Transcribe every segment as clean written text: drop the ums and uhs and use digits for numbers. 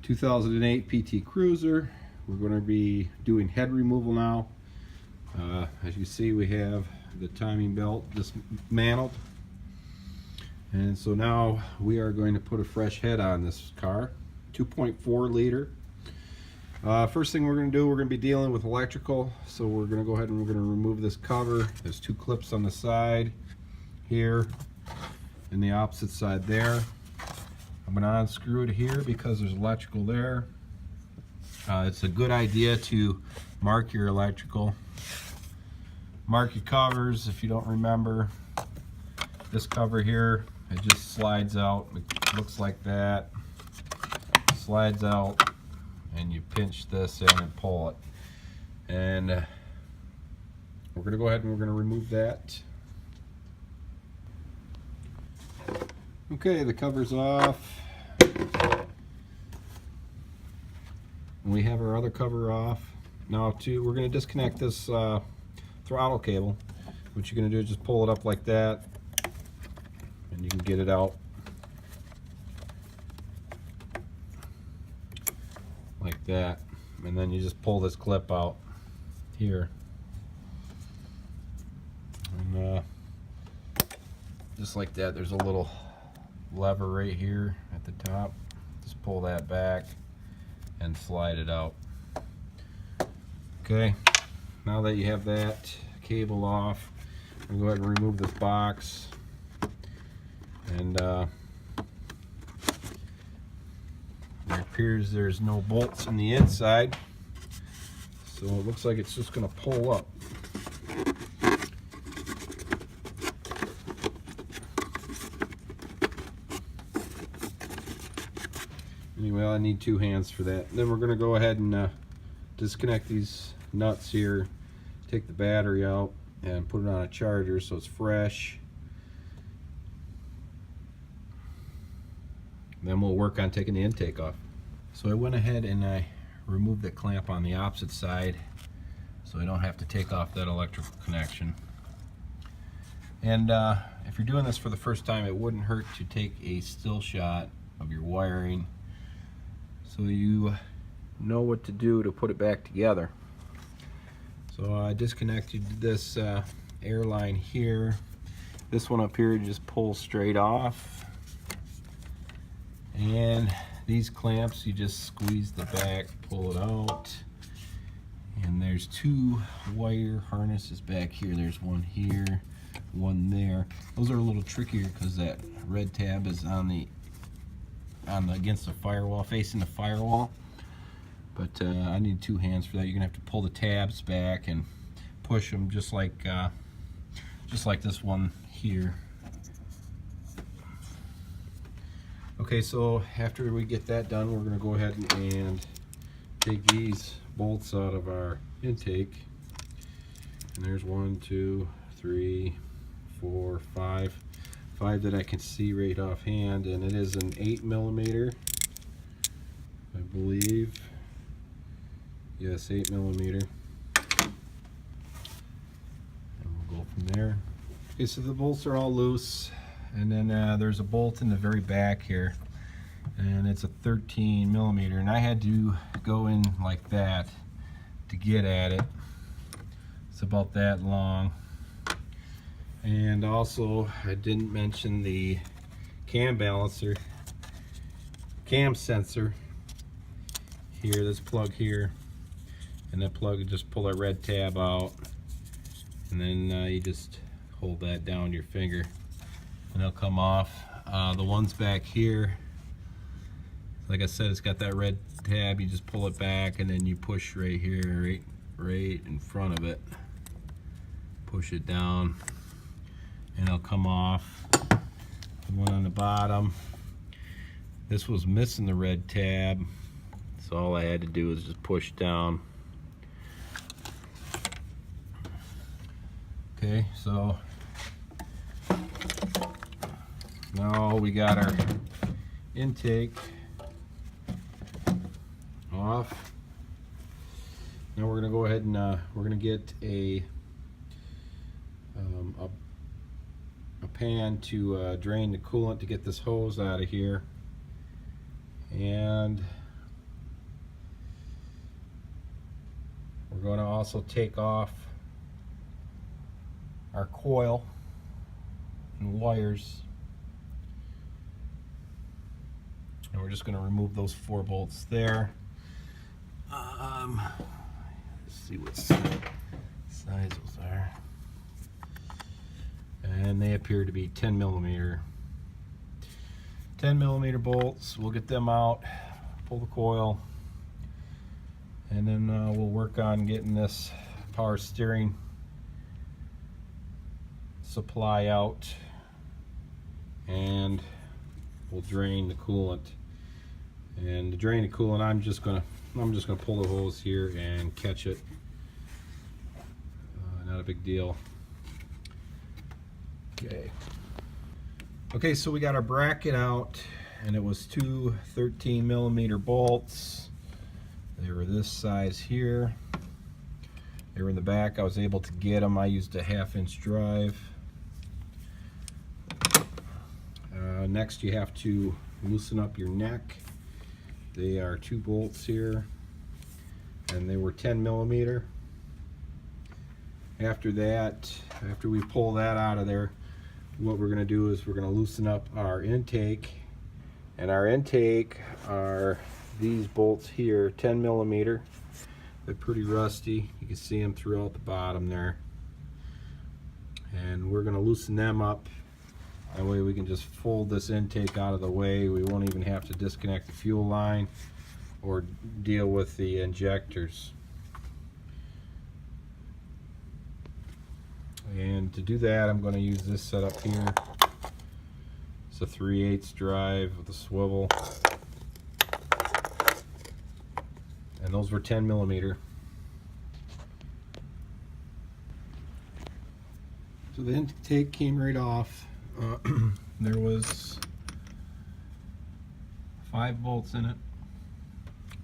2008 PT Cruiser. We're going to be doing head removal now. As you see, we have the timing belt dismantled, and so now we are going to put a fresh head on this car. 2.4 liter. First thing we're going to do, we're going to be dealing with electrical, so we're going to go ahead and we're going to remove this cover. There's two clips on the side here and the opposite side there. I'm going to unscrew it here because there's electrical there. It's a good idea to mark your electrical. Mark your covers if you don't remember. This cover here, it just slides out. It looks like that. Slides out, and you pinch this in and pull it. And we're going to go ahead and we're going to remove that. Okay, the cover's off. We have our other cover off. Now we're going to disconnect this throttle cable. What you're going to do is just pull it up like that, and you can get it out like that. And then you just pull this clip out here. And just like that, there's a little lever right here at the top. Just pull that back and slide it out. Okay, now that you have that cable off, I'm going to go ahead and remove this box. And it appears there's no bolts in the inside, so it looks like it's just going to pull up. Anyway, I need two hands for that. Then we're going to go ahead and disconnect these nuts here, take the battery out, and put it on a charger so it's fresh. Then we'll work on taking the intake off. So I went ahead and I removed the clamp on the opposite side so I don't have to take off that electrical connection. And if you're doing this for the first time, it wouldn't hurt to take a still shot of your wiring so you know what to do to put it back together. So I disconnected this air line here. This one up here you just pull straight off, and these clamps you just squeeze the back, pull it out, and there's two wire harnesses back here. There's one here, one there. Those are a little trickier because that red tab is on the against the firewall, facing the firewall. But I need two hands for that. You're gonna have to pull the tabs back and push them just like this one here. Okay, so after we get that done, we're gonna go ahead and take these bolts out of our intake. And there's 1, 2, 3, 4, 5. 5 that I can see right offhand, and it is an 8mm, I believe. Yes, 8mm. And we'll go from there. Okay, so the bolts are all loose, and then there's a bolt in the very back here, and it's a 13mm, and I had to go in like that to get at it. It's about that long. And also, I didn't mention the cam sensor here, this plug here, and that plug, just pull that red tab out, and then you just hold that down with your finger and it'll come off. The ones back here, like I said, it's got that red tab. You just pull it back and then you push right here, right in front of it, push it down, and it'll come off. The one on the bottom, this was missing the red tab, so all I had to do was just push down. Okay, so now we got our intake off. Now we're going to go ahead and we're going to get a pan to drain the coolant to get this hose out of here. And We're going to also take off our coil and wires, and we're just going to remove those 4 bolts there. Let's see what size those are, and they appear to be 10 millimeter bolts. We'll get them out, pull the coil, and then we'll work on getting this power steering supply out, and we'll drain the coolant. And to drain the coolant, I'm just gonna pull the hose here and catch it. Not a big deal. Okay, so we got our bracket out, and it was 2 13 millimeter bolts. They were this size here. They were in the back. I was able to get them. I used a 1/2 inch drive. Next, you have to loosen up your neck. They are 2 bolts here, and they were 10 millimeter. After that, after we pull that out of there, what we're going to do is we're going to loosen up our intake, and our intake are these bolts here, 10 millimeter. They're pretty rusty. You can see them throughout the bottom there, and we're going to loosen them up. That way we can just fold this intake out of the way. We won't even have to disconnect the fuel line or deal with the injectors. And to do that, I'm going to use this setup here. It's a 3/8 drive with a swivel, and those were 10 millimeter. So the intake came right off. There was 5 bolts in it.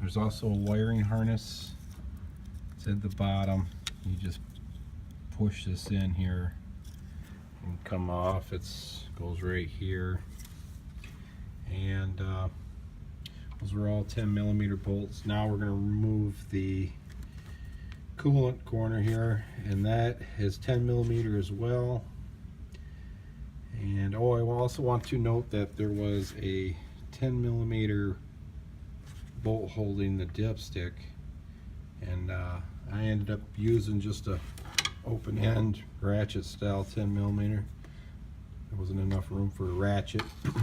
There's also a wiring harness. It's at the bottom. You just push this in here and come off. It goes right here, and those were all 10 millimeter bolts. Now we're going to remove the coolant corner here, and that is 10 millimeter as well. And oh, I also want to note that there was a 10 millimeter bolt holding the dipstick, and I ended up using just a open end ratchet style 10 millimeter. There wasn't enough room for a ratchet. So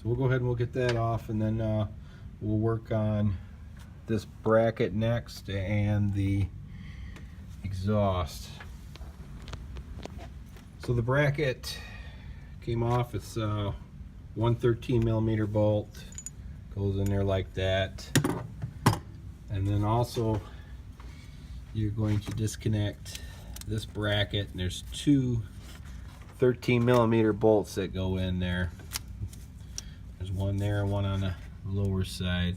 we'll go ahead and we'll get that off, and then we'll work on this bracket next and the exhaust. So the bracket came off. It's 1 13 millimeter bolt, goes in there like that, and then also you're going to disconnect this bracket, and there's 2 13 millimeter bolts that go in there. There's one there and one on the lower side.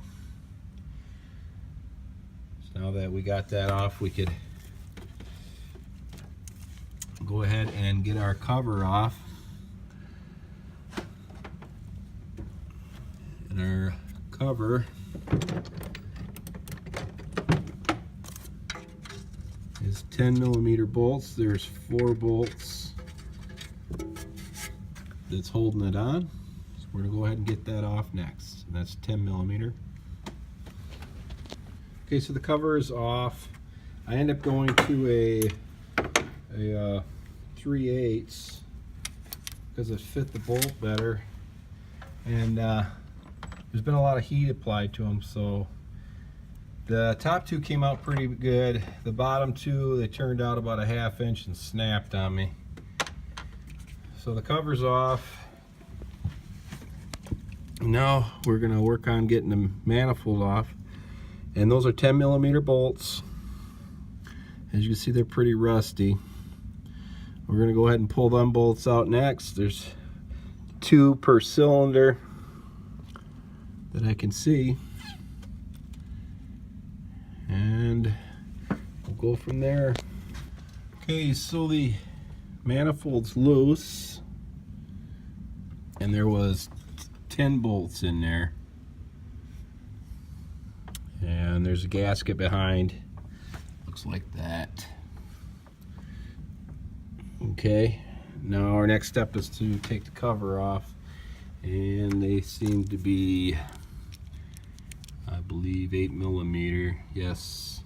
So now that we got that off, we could go ahead and get our cover off. And our cover is 10 millimeter bolts. There's 4 bolts that's holding it on. So we're going to go ahead and get that off next. And that's 10 millimeter. Okay, so the cover is off. I end up going to a 3/8 because it fit the bolt better, and there's been a lot of heat applied to them, so the top 2 came out pretty good. The bottom 2, they turned out about a 1/2 inch and snapped on me. So the cover's off. Now we're going to work on getting the manifold off, and those are 10 millimeter bolts. As you can see, they're pretty rusty. We're going to go ahead and pull them bolts out next. There's 2 per cylinder that I can see, and we'll go from there. Okay, so the manifold's loose, and there was 10 bolts in there, and there's a gasket behind. looks like that. Okay, now our next step is to take the cover off, and they seem to be, I believe, 8mm. Yes,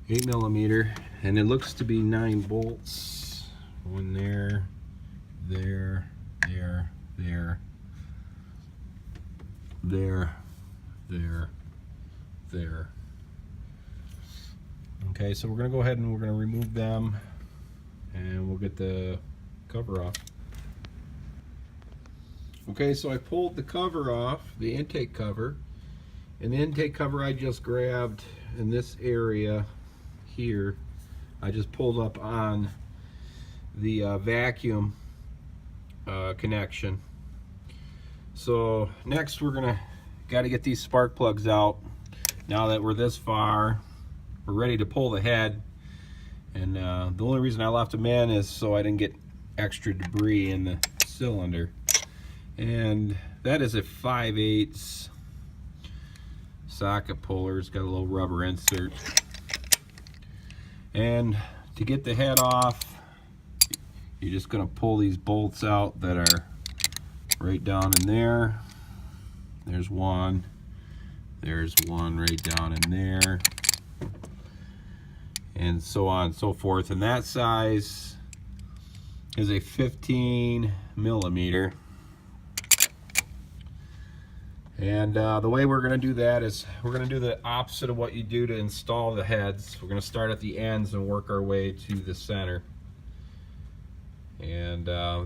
8mm, and it looks to be 9 bolts. One there, there, there, there, there, there, there. Okay, so we're going to go ahead and we're going to remove them, and we'll get the cover off. Okay, so I pulled the cover off, the intake cover, and the intake cover I just grabbed in this area here. I just pulled up on the vacuum connection. So next we're got to get these spark plugs out. Now that we're this far, we're ready to pull the head, and the only reason I left them in is so I didn't get extra debris in the cylinder. And that is a 5/8 socket puller. It's got a little rubber insert. And to get the head off, you're just going to pull these bolts out that are right down in there. There's one. There's one right down in there. And so on and so forth. And that size is a 15mm. And the way we're going to do that is we're going to do the opposite of what you do to install the heads. We're going to start at the ends and work our way to the center. And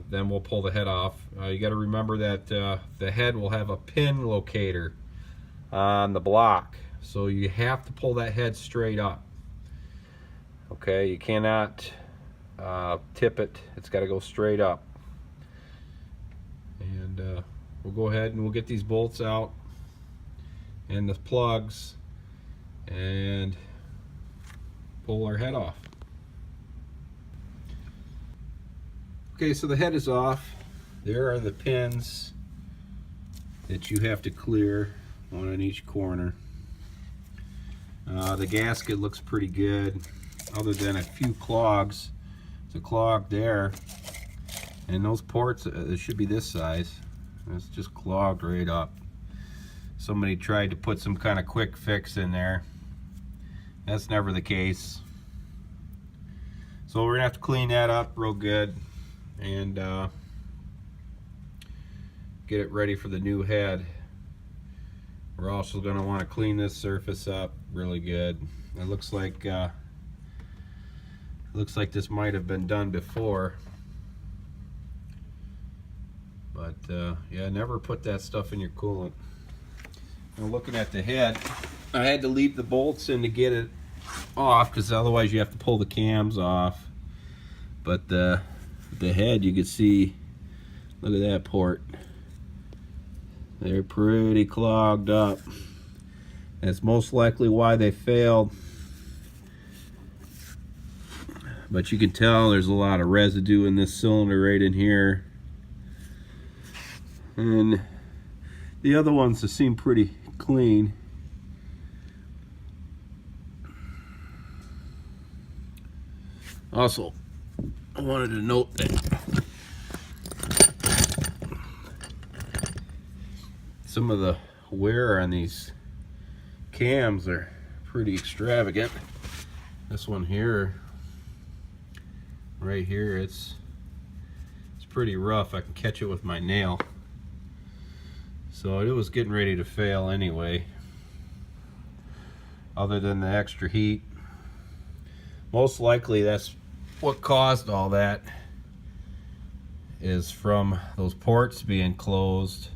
then we'll pull the head off. You got to remember that the head will have a pin locator on the block. So you have to pull that head straight up. Okay, you cannot tip it. It's got to go straight up. And we'll go ahead and we'll get these bolts out and the plugs and pull our head off. Okay, so the head is off. There are the pins that you have to clear, one on each corner. The gasket looks pretty good, other than a few clogs. There's a clog there, and those ports, it should be this size. It's just clogged right up. Somebody tried to put some kind of quick fix in there. That's never the case. So we're gonna have to clean that up real good and get it ready for the new head. We're also going to want to clean this surface up really good. It looks like this might have been done before, but yeah, never put that stuff in your coolant. Now, looking at the head, I had to leave the bolts in to get it off, because otherwise you have to pull the cams off. But the head, you can see, look at that port. They're pretty clogged up. That's most likely why they failed. But you can tell there's a lot of residue in this cylinder right in here. And the other ones seem pretty clean. Also, I wanted to note that some of the wear on these cams are pretty extravagant. This one here, right here, it's pretty rough. I can catch it with my nail. So it was getting ready to fail anyway, other than the extra heat. Most likely that's what caused all that, is from those ports being closed,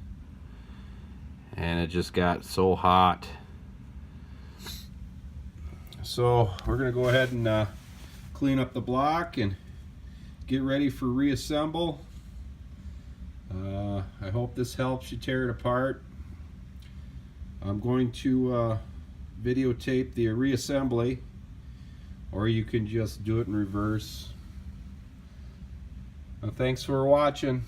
and it just got so hot. So we're gonna go ahead and clean up the block and get ready for reassemble. I hope this helps you tear it apart. I'm going to videotape the reassembly, or you can just do it in reverse. Thanks for watching.